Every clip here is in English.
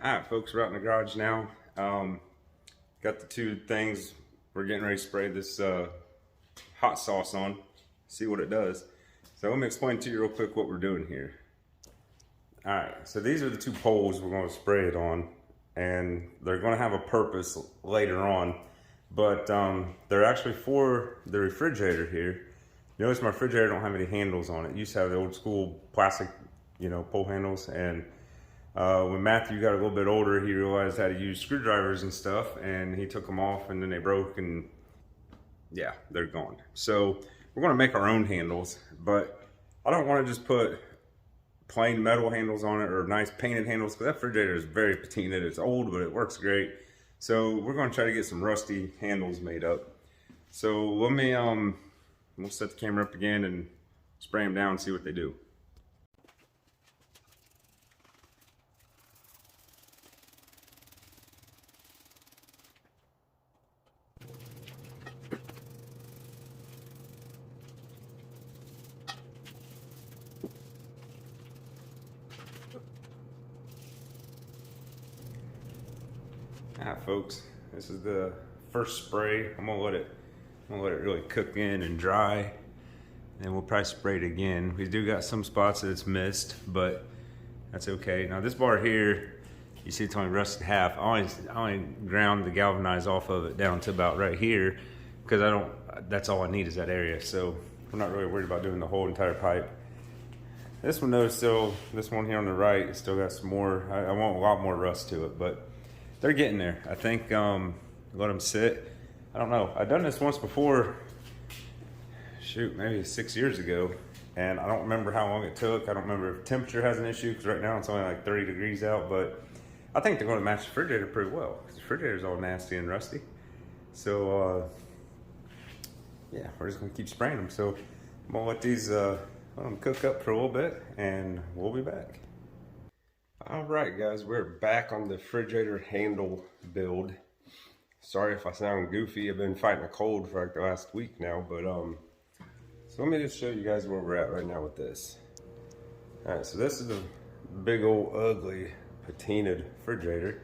Alright folks, we're out in the garage now. Got the two things we're getting ready to spray this hot sauce on, see what it does. So let me explain to you real quick what we're doing here. Alright, so these are the two poles we're going to spray it on, and they're going to have a purpose later on, but they're actually for the refrigerator here. Notice my refrigerator don't have any handles on it. It used to have the old school plastic, pole handles, and when Matthew got a little bit older, he realized how to use screwdrivers and stuff, and he took them off, and then they broke, and yeah, they're gone. So we're going to make our own handles, but I don't want to just put plain metal handles on it or nice painted handles, because that refrigerator is very patinaed. It's old, but it works great. So we're going to try to get some rusty handles made up. So let me we'll set the camera up again and spray them down and see what they do. Alright folks, this is the first spray. I'm gonna let it really cook in and dry, and we'll probably spray it again. We do got some spots that it's missed, but that's okay. Now this bar here, you see it's only rusted half. I only ground the galvanized off of it down to about right here, because that's all I need is that area. So I'm not really worried about doing the whole entire pipe. This one though, this one here on the right, it's still got some more. I want a lot more rust to it, but they're getting there. I think let them sit. I don't know. I've done this once before, shoot, maybe 6 years ago, and I don't remember how long it took. I don't remember if temperature has an issue, because right now it's only like 30 degrees out, but I think they're going to match the refrigerator pretty well, because the refrigerator's all nasty and rusty. So yeah, we're just going to keep spraying them. So I'm going to let these let them cook up for a little bit, and we'll be back. Alright guys, we're back on the refrigerator handle build. Sorry if I sound goofy. I've been fighting a cold for like the last week now, but so let me just show you guys where we're at right now with this. Alright, so this is a big old ugly patinaed refrigerator,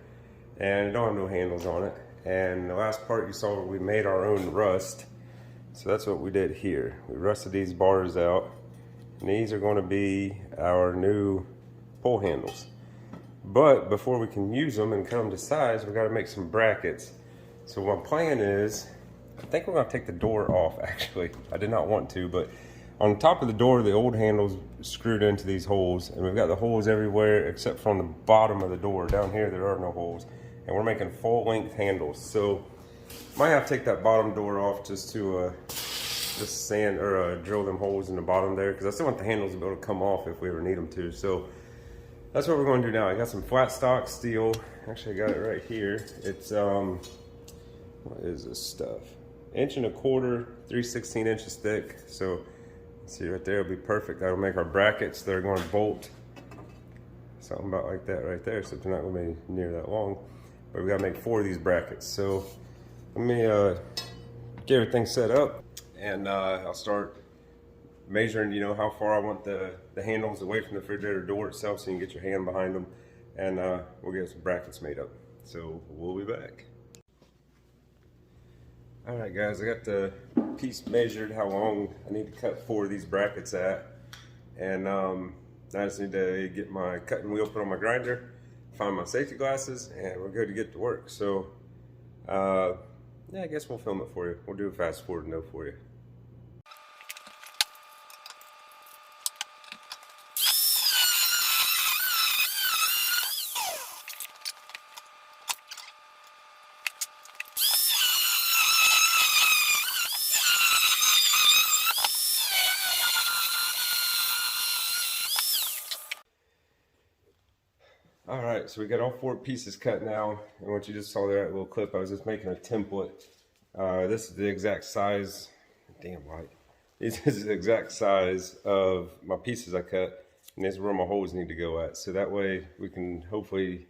and it don't have no handles on it. And the last part you saw, we made our own rust. So that's what we did here. We rusted these bars out, and these are going to be our new pole handles. But before we can use them and cut them to size, we got to make some brackets. So my plan is, I think we're going to take the door off. Actually, I did not want to, but on top of the door, the old handles screwed into these holes, and we've got the holes everywhere except for on the bottom of the door. Down here, there are no holes, and we're making full-length handles. So might have to take that bottom door off just to just sand or drill them holes in the bottom there, because I still want the handles to be able to come off if we ever need them to. So that's what we're going to do now. I got some flat stock steel. Actually, I got it right here. It's what is this stuff? 1.25 inches, 3/16 inches thick. So see right there, it'll be perfect. That'll make our brackets. They're going to bolt something about like that right there. So they're not going to be near that long. But we got to make 4 of these brackets. So let me get everything set up, and I'll start measuring, how far I want the handles away from the refrigerator door itself, so you can get your hand behind them, and we'll get some brackets made up. So we'll be back. All right guys, I got the piece measured, how long I need to cut 4 of these brackets at, and I just need to get my cutting wheel put on my grinder, find my safety glasses, and we're good to get to work. So yeah, I guess we'll film it for you. We'll do a fast forward note for you. Alright, so we got all 4 pieces cut now, and what you just saw there, that little clip, I was just making a template. This is the exact size, damn light, this is the exact size of my pieces I cut, and this is where my holes need to go at. So that way we can hopefully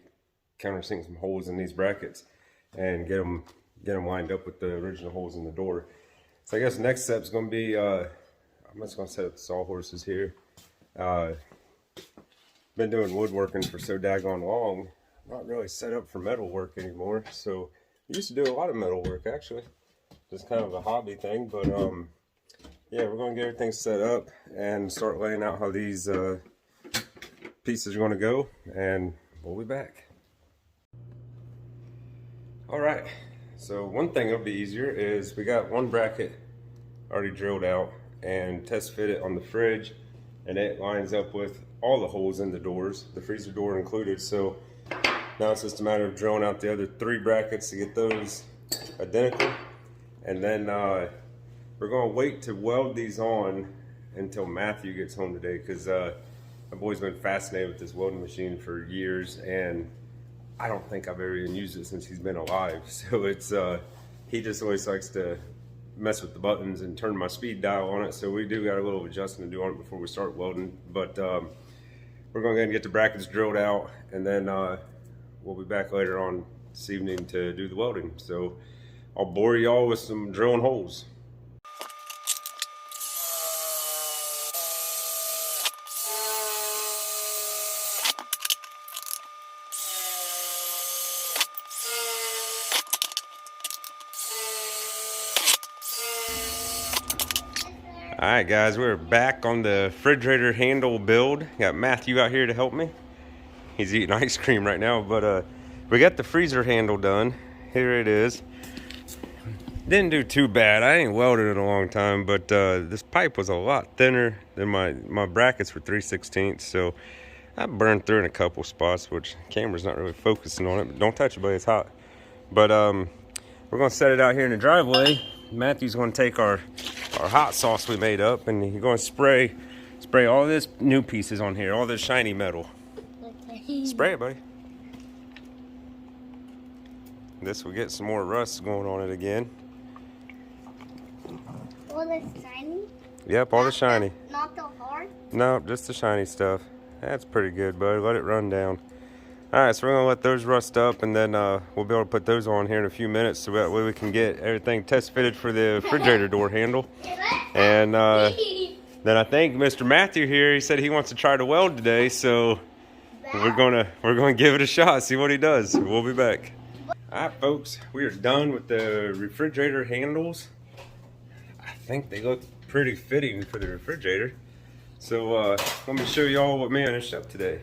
countersink some holes in these brackets and get them lined up with the original holes in the door. So I guess the next step is going to be, I'm just going to set up the sawhorses here. Been doing woodworking for so daggone long, not really set up for metal work anymore. So I used to do a lot of metal work actually, just kind of a hobby thing. But yeah, we're gonna get everything set up and start laying out how these pieces are gonna go, and we'll be back. All right, so one thing that'll be easier is we got one bracket already drilled out and test fitted on the fridge, and it lines up with all the holes in the doors, the freezer door included. So now it's just a matter of drilling out the other 3 brackets to get those identical, and then we're gonna wait to weld these on until Matthew gets home today, because my boy's been fascinated with this welding machine for years, and I don't think I've ever even used it since he's been alive. So it's he just always likes to mess with the buttons and turn my speed dial on it. So we do got a little adjusting to do on it before we start welding. But we're going to go ahead and get the brackets drilled out, and then we'll be back later on this evening to do the welding. So I'll bore y'all with some drilling holes. Alright guys, we're back on the refrigerator handle build. Got Matthew out here to help me. He's eating ice cream right now, but we got the freezer handle done. Here it is. Didn't do too bad. I ain't welded in a long time, but this pipe was a lot thinner than my brackets were 3/16, so I burned through in a couple spots, which the camera's not really focusing on it. But don't touch it, buddy, it's hot. But we're gonna set it out here in the driveway. Matthew's gonna take our hot sauce we made up, and he's gonna spray all this new pieces on here, all this shiny metal. Okay. Spray it, buddy. This will get some more rust going on it again. All the shiny? Yep, all the shiny. Not the hard? No, just the shiny stuff. That's pretty good, buddy. Let it run down. Alright, so we're gonna let those rust up, and then we'll be able to put those on here in a few minutes, so that way we can get everything test fitted for the refrigerator door handle. And then I think Mr. Matthew here, he said he wants to try to weld today, so we're gonna give it a shot, see what he does. We'll be back. Alright folks, we are done with the refrigerator handles. I think they look pretty fitting for the refrigerator. So let me show y'all what we finished up today.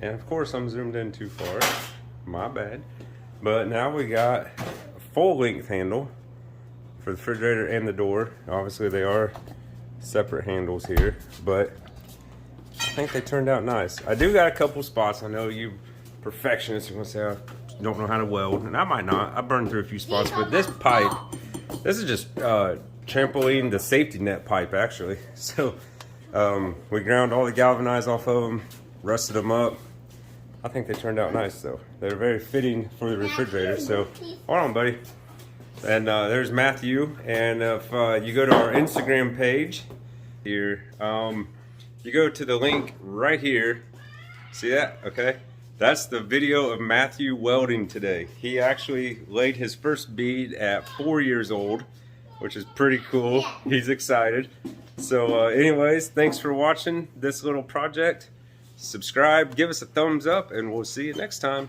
And of course I'm zoomed in too far, my bad. But now we got a full length handle for the refrigerator and the door. Obviously they are separate handles here, but I think they turned out nice. I do got a couple spots. I know you perfectionists are gonna say I don't know how to weld, and I might not. I burned through a few spots, but this pipe, this is just trampoline, the safety net pipe actually. So we ground all the galvanized off of them, rusted them up. I think they turned out nice though. They're very fitting for the refrigerator. So hold on, buddy. And there's Matthew. And if you go to our Instagram page here, you go to the link right here. See that? Okay. That's the video of Matthew welding today. He actually laid his first bead at 4 years old, which is pretty cool. He's excited. So anyways, thanks for watching this little project. Subscribe, give us a thumbs up, and we'll see you next time.